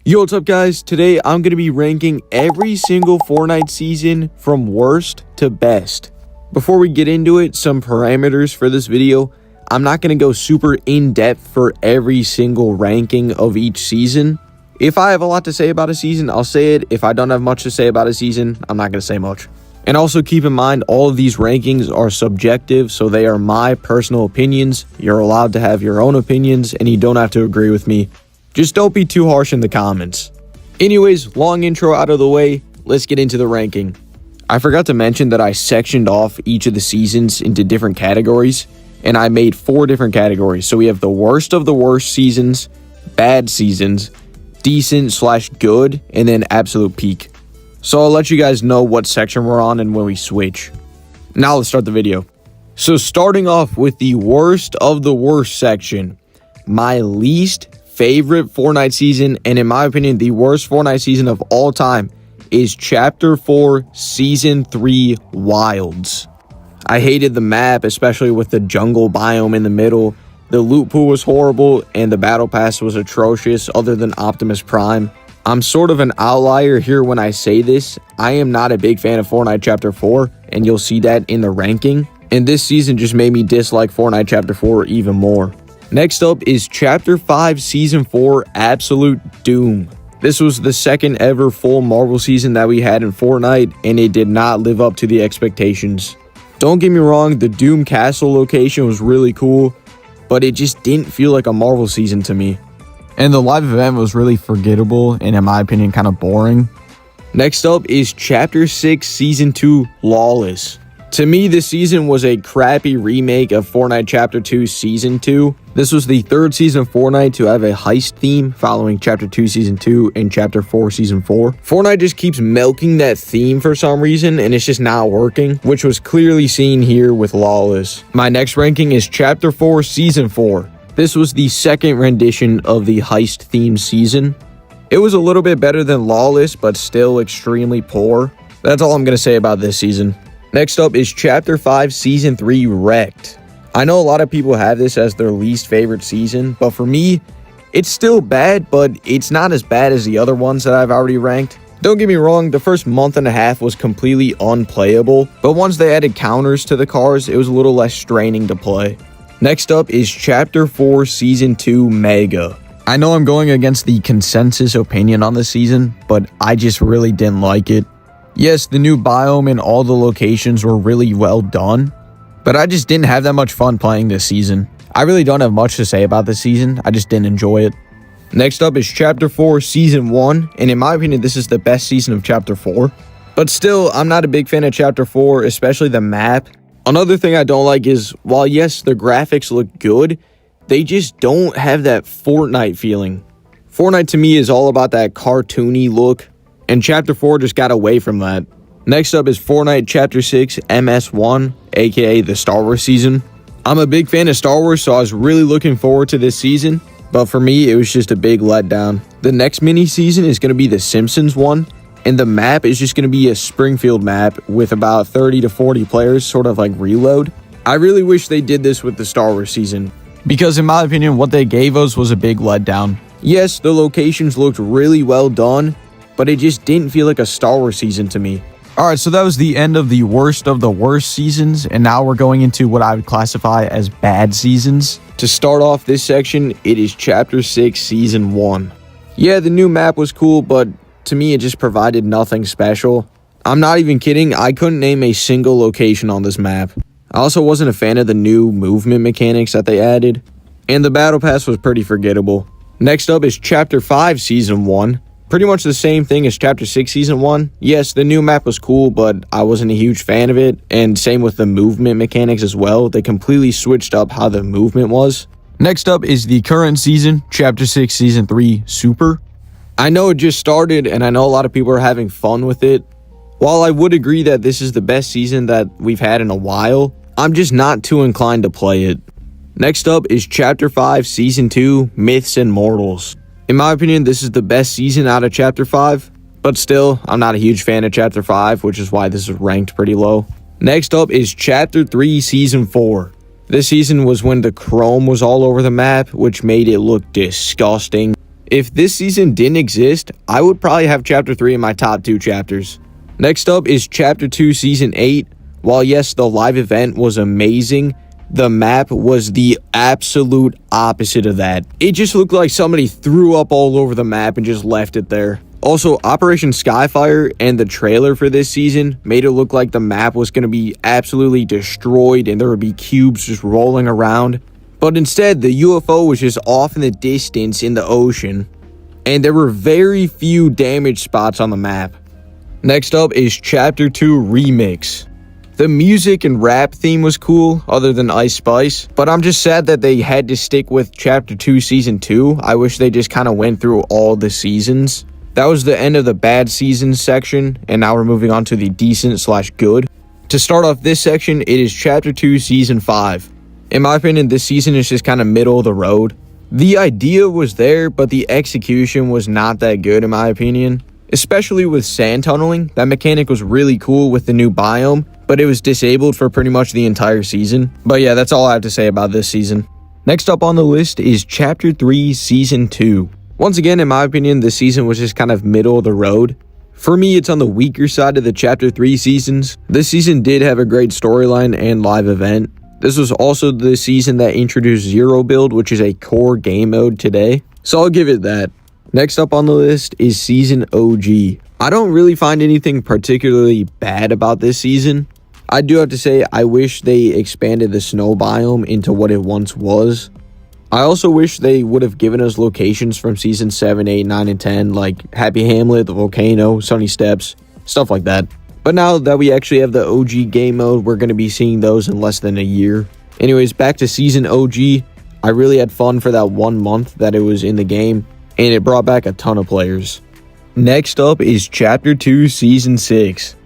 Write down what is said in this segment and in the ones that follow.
Yo, what's up guys? Today I'm going to be ranking every single Fortnite season from worst to best. Before we get into it, some parameters for this video. I'm not going to go super in-depth for every single ranking of each season. If I have a lot to say about a season, I'll say it. If I don't have much to say about a season, I'm not going to say much. And also keep in mind, all of these rankings are subjective, so they are my personal opinions. You're allowed to have your own opinions, and you don't have to agree with me. Just don't be too harsh in the comments. Anyways, long intro out of the way, let's get into the ranking. I forgot to mention that I sectioned off each of the seasons into different categories, and I made 4 different categories. So we have the worst of the worst seasons, bad seasons, decent/good, and then absolute peak. So I'll let you guys know what section we're on and when we switch. Now let's start the video. So starting off with the worst of the worst section, my least favorite Fortnite season, and in my opinion the worst Fortnite season of all time, is Chapter 4 Season 3 Wilds. I hated the map, especially with the jungle biome in the middle. The loot pool was horrible and the battle pass was atrocious other than Optimus Prime. I'm sort of an outlier here when I say this. I am not a big fan of Fortnite Chapter 4, and you'll see that in the ranking. And this season just made me dislike Fortnite Chapter 4 even more. Next up is Chapter 5 Season 4 Absolute Doom. This was the second ever full Marvel season that we had in Fortnite, and it did not live up to the expectations. Don't get me wrong, the Doom Castle location was really cool, but it just didn't feel like a Marvel season to me. And the live event was really forgettable and in my opinion kind of boring. Next up is Chapter 6 Season 2 Lawless. To me, this season was a crappy remake of Fortnite Chapter 2 Season 2. This was the third season of Fortnite to have a heist theme following Chapter 2 Season 2 and Chapter 4 Season 4. Fortnite just keeps milking that theme for some reason and it's just not working, which was clearly seen here with Lawless. My next ranking is Chapter 4 Season 4. This was the second rendition of the heist theme season. It was a little bit better than Lawless, but still extremely poor. That's all I'm going to say about this season. Next up is Chapter 5 Season 3 Wrecked. I know a lot of people have this as their least favorite season, but for me, it's still bad, but it's not as bad as the other ones that I've already ranked. Don't get me wrong, the first month and a half was completely unplayable, but once they added counters to the cars, it was a little less straining to play. Next up is Chapter 4 Season 2 Mega. I know I'm going against the consensus opinion on this season, but I just really didn't like it. Yes, the new biome and all the locations were really well done, but I just didn't have that much fun playing this season. I really don't have much to say about this season, I just didn't enjoy it. Next up is Chapter 4 Season 1, and in my opinion this is the best season of Chapter 4. But still, I'm not a big fan of Chapter 4, especially the map. Another thing I don't like is, while yes, the graphics look good, they just don't have that Fortnite feeling. Fortnite to me is all about that cartoony look, and Chapter 4 just got away from that. Next up is Fortnite Chapter 6 MS1, aka the Star Wars season. I'm a big fan of Star Wars, so I was really looking forward to this season, but for me, it was just a big letdown. The next mini season is going to be the Simpsons one, and the map is just going to be a Springfield map with about 30 to 40 players, sort of like Reload. I really wish they did this with the Star Wars season, because in my opinion, what they gave us was a big letdown. Yes, the locations looked really well done, but it just didn't feel like a Star Wars season to me. Alright, so that was the end of the worst seasons, and now we're going into what I would classify as bad seasons. To start off this section, it is Chapter 6 Season 1. Yeah, the new map was cool, but to me it just provided nothing special. I'm not even kidding, I couldn't name a single location on this map. I also wasn't a fan of the new movement mechanics that they added, and the battle pass was pretty forgettable. Next up is Chapter 5 Season 1. Pretty much the same thing as Chapter 6 Season 1. Yes, the new map was cool, but I wasn't a huge fan of it. And same with the movement mechanics as well. They completely switched up how the movement was. Next up is the current season, Chapter 6 Season 3 Super. I know it just started, and I know a lot of people are having fun with it. While I would agree that this is the best season that we've had in a while, I'm just not too inclined to play it. Next up is Chapter 5 Season 2 Myths and Mortals. In my opinion, this is the best season out of Chapter 5, but still, I'm not a huge fan of Chapter 5, which is why this is ranked pretty low. Next up is Chapter 3 Season 4. This season was when the chrome was all over the map, which made it look disgusting. If this season didn't exist, I would probably have Chapter 3 in my top 2 chapters. Next up is Chapter 2 Season 8. While yes, the live event was amazing, the map was the absolute opposite of that. It just looked like somebody threw up all over the map and just left it there. Also, Operation Skyfire and the trailer for this season made it look like the map was going to be absolutely destroyed and there would be cubes just rolling around. But instead, the UFO was just off in the distance in the ocean, and there were very few damage spots on the map. Next up is Chapter 2 Remix. The music and rap theme was cool, other than Ice Spice, but I'm just sad that they had to stick with Chapter 2 Season 2. I wish they just kind of went through all the seasons. That was the end of the bad seasons section, and now we're moving on to the decent/good. To start off this section, it is Chapter 2 Season 5. In my opinion, this season is just kind of middle of the road. The idea was there, but the execution was not that good in my opinion. Especially with sand tunneling, that mechanic was really cool with the new biome, but it was disabled for pretty much the entire season. But yeah, that's all I have to say about this season. Next up on the list is Chapter 3 Season 2. Once again, in my opinion, this season was just kind of middle of the road. For me, it's on the weaker side of the Chapter 3 seasons. This season did have a great storyline and live event. This was also the season that introduced Zero Build, which is a core game mode today, so I'll give it that. Next up on the list is Season OG. I don't really find anything particularly bad about this season. I do have to say I wish they expanded the snow biome into what it once was. I also wish they would have given us locations from Season 7, 8, 9, and 10, like Happy Hamlet, the volcano, Sunny Steps, stuff like that. But now that we actually have the OG game mode, we're going to be seeing those in less than a year. Anyways, back to Season OG. I really had fun for that 1 month that it was in the game, and it brought back a ton of players. Next up is Chapter 2 Season 6.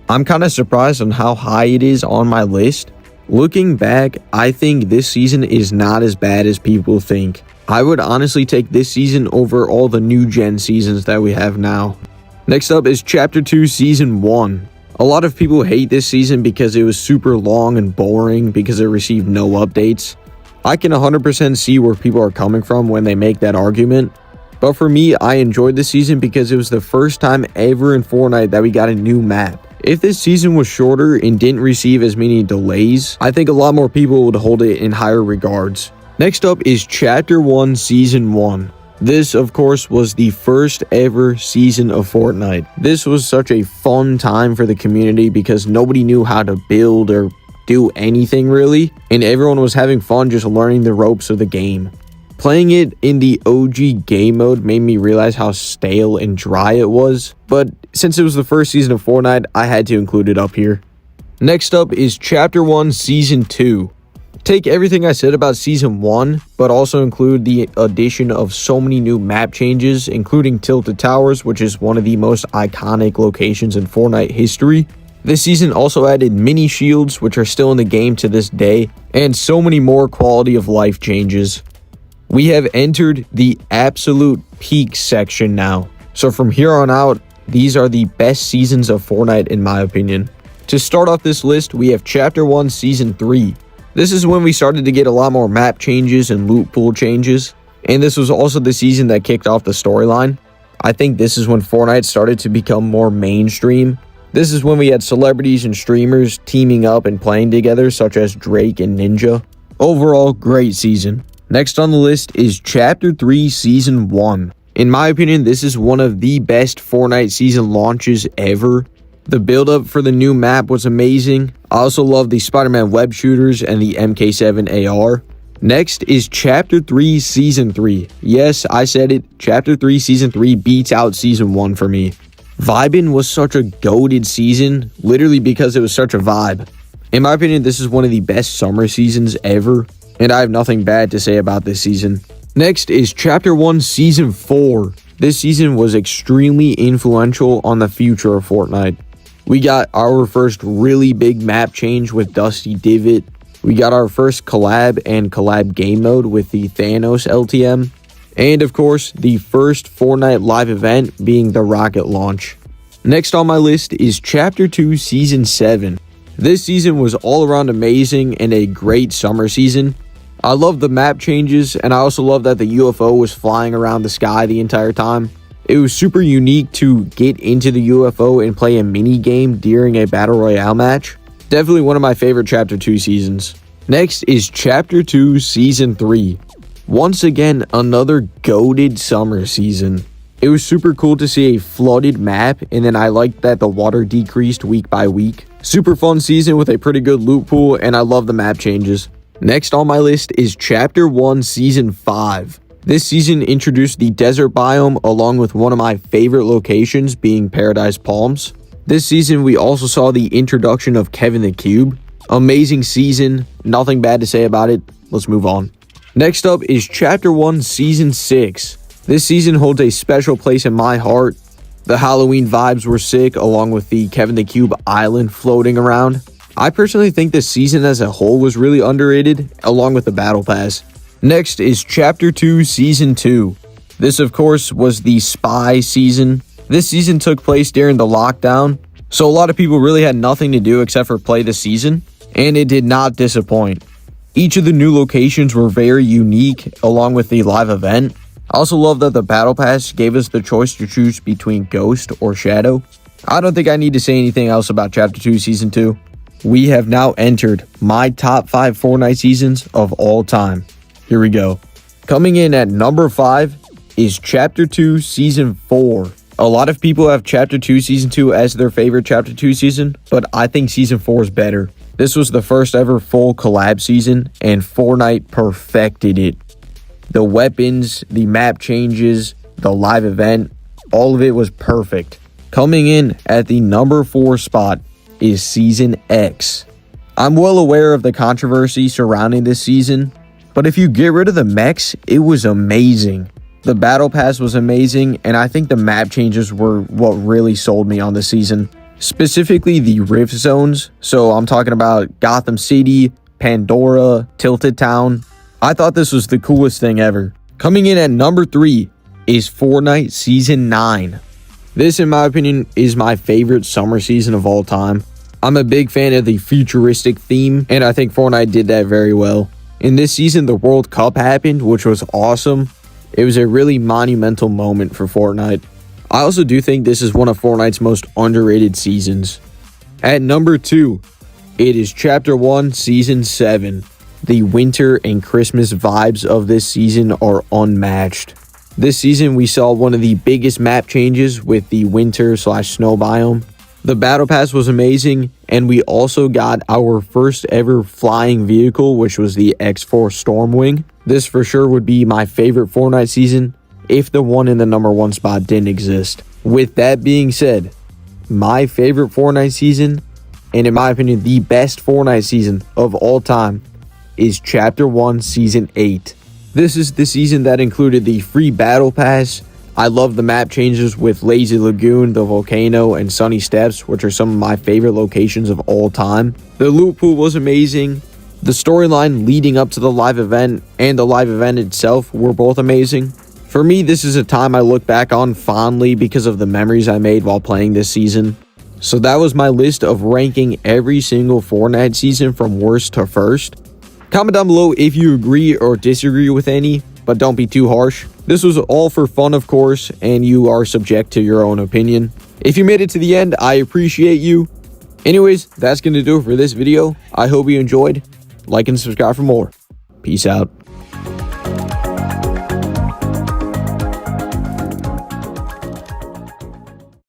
I'm kind of surprised on how high it is on my list. Looking back, I think this season is not as bad as people think. I would honestly take this season over all the new gen seasons that we have now. Next up is Chapter 2 Season 1. A lot of people hate this season because it was super long and boring because it received no updates. I can 100% see where people are coming from when they make that argument. But for me, I enjoyed this season because it was the first time ever in Fortnite that we got a new map. If this season was shorter and didn't receive as many delays, I think a lot more people would hold it in higher regards. Next up is Chapter 1 Season 1. This, of course, was the first ever season of Fortnite. This was such a fun time for the community because nobody knew how to build or do anything really, and everyone was having fun just learning the ropes of the game. Playing it in the OG game mode made me realize how stale and dry it was, but since it was the first season of Fortnite, I had to include it up here. Next up is Chapter 1 Season 2. Take everything I said about Season 1, but also include the addition of so many new map changes, including Tilted Towers, which is one of the most iconic locations in Fortnite history. This season also added mini shields, which are still in the game to this day, and so many more quality of life changes. We have entered the absolute peak section now. So from here on out, these are the best seasons of Fortnite in my opinion. To start off this list, we have Chapter 1 Season 3. This is when we started to get a lot more map changes and loot pool changes. And this was also the season that kicked off the storyline. I think this is when Fortnite started to become more mainstream. This is when we had celebrities and streamers teaming up and playing together, such as Drake and Ninja. Overall, great season. Next on the list is Chapter 3 Season 1. In my opinion, this is one of the best Fortnite season launches ever. The build up for the new map was amazing. I also love the Spider-Man web shooters and the MK7 AR. Next is Chapter 3 Season 3. Yes, I said it. Chapter 3 Season 3 beats out Season 1 for me. Vibin was such a goated season, literally because it was such a vibe. In my opinion, this is one of the best summer seasons ever, and I have nothing bad to say about this season. Next is Chapter 1 Season 4. This season was extremely influential on the future of Fortnite. We got our first really big map change with Dusty Divot. We got our first collab and collab game mode with the Thanos LTM. And of course, the first Fortnite live event being the rocket launch. Next on my list is Chapter 2 Season 7. This season was all around amazing and a great summer season. I love the map changes, and I also love that the UFO was flying around the sky the entire time. It was super unique to get into the UFO and play a mini game during a battle royale match. Definitely one of my favorite Chapter 2 seasons. Next is Chapter 2 Season 3. Once again, another goated summer season. It was super cool to see a flooded map, and then I liked that the water decreased week by week. Super fun season with a pretty good loot pool, and I love the map changes. Next on my list is Chapter 1 Season 5. This season introduced the desert biome along with one of my favorite locations being Paradise Palms. This season we also saw the introduction of Kevin the Cube. Amazing season, nothing bad to say about it. Let's move on. Next up is Chapter 1 Season 6. This season holds a special place in my heart. The Halloween vibes were sick, along with the Kevin the Cube island floating around. I personally think this season as a whole was really underrated, along with the Battle Pass. Next is Chapter 2 Season 2. This, of course, was the spy season. This season took place during the lockdown, so a lot of people really had nothing to do except for play the season, and it did not disappoint. Each of the new locations were very unique, along with the live event. I also love that the Battle Pass gave us the choice to choose between Ghost or Shadow. I don't think I need to say anything else about Chapter 2 Season 2. We have now entered my top 5 Fortnite seasons of all time. Here we go. Coming in at number 5 is Chapter 2 Season 4. A lot of people have Chapter 2 Season 2 as their favorite Chapter 2 season, but I think Season 4 is better. This was the first ever full collab season, and Fortnite perfected it. The weapons, the map changes, the live event, all of it was perfect. Coming in at the number 4 spot is Season X. I'm well aware of the controversy surrounding this season, but if you get rid of the mechs, it was amazing. The Battle Pass was amazing, and I think the map changes were what really sold me on the season. Specifically the Rift Zones, so I'm talking about Gotham City, Pandora, Tilted Town. I thought this was the coolest thing ever. Coming in at number 3 is Fortnite Season 9. This, in my opinion, is my favorite summer season of all time. I'm a big fan of the futuristic theme, and I think Fortnite did that very well. In this season, the World Cup happened, which was awesome. It was a really monumental moment for Fortnite. I also do think this is one of Fortnite's most underrated seasons. At number 2, it is Chapter 1 Season 7. The winter and Christmas vibes of this season are unmatched. This season we saw one of the biggest map changes with the winter/snow biome. The Battle Pass was amazing, and we also got our first ever flying vehicle, which was the X4 Stormwing. This for sure would be my favorite Fortnite season if the one in the number 1 spot didn't exist. With that being said, my favorite Fortnite season, and in my opinion the best Fortnite season of all time, is Chapter 1 Season 8. This is the season that included the free Battle Pass. I love the map changes with Lazy Lagoon, the volcano, and Sunny Steps, which are some of my favorite locations of all time. The loot pool was amazing. The storyline leading up to the live event and the live event itself were both amazing. For me, this is a time I look back on fondly because of the memories I made while playing this season. So that was my list of ranking every single Fortnite season from worst to first. Comment down below if you agree or disagree with any, but don't be too harsh. This was all for fun, of course, and you are subject to your own opinion. If you made it to the end, I appreciate you. Anyways, that's going to do it for this video. I hope you enjoyed. Like and subscribe for more. Peace out.